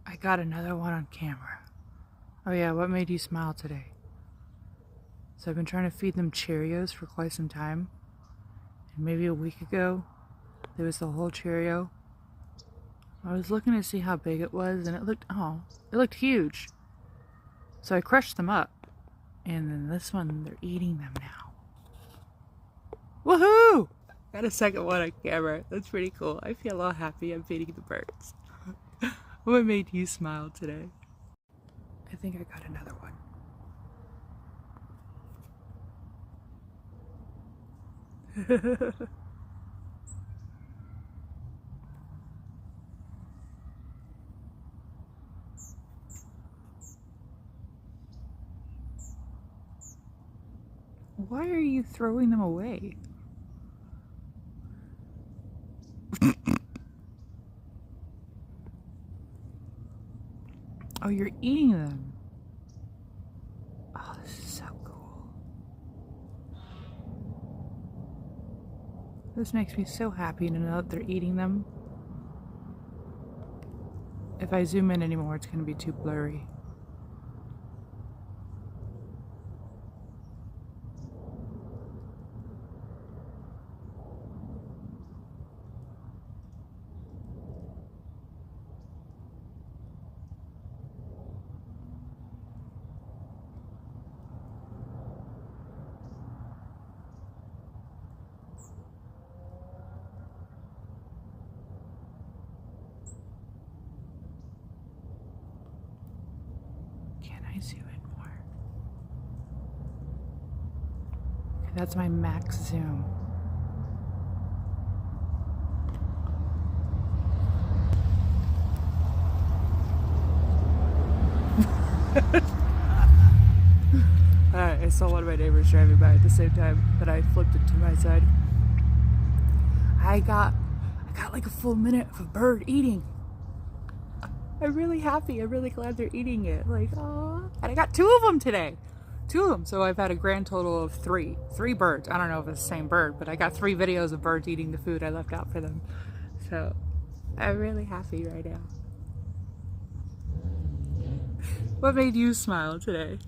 I got another one on camera. Oh yeah, what made you smile today? So I've been trying to feed them Cheerios for quite some time. And maybe a week ago, there was the whole Cheerio. I was looking to see how big it was, and it looked huge. So I crushed them up. And then this one, they're eating them now. Woohoo! Got a second one on camera. That's pretty cool. I feel all happy I'm feeding the birds. What made you smile today? I think I got another one. Why are you throwing them away? Oh, you're eating them. Oh, this is so cool. This makes me so happy to know that they're eating them. If I zoom in anymore, it's going to be too blurry. Can I zoom in more? Okay, that's my max zoom. Alright, I saw one of my neighbors driving by at the same time, but I flipped it to my side. I got like a full minute of a bird eating. I'm really happy. I'm really glad they're eating it. Like, oh, and I got 2 of them today. 2 of them. So I've had a grand total of 3. 3 birds. I don't know if it's the same bird, but I got 3 videos of birds eating the food I left out for them. So I'm really happy right now. What made you smile today?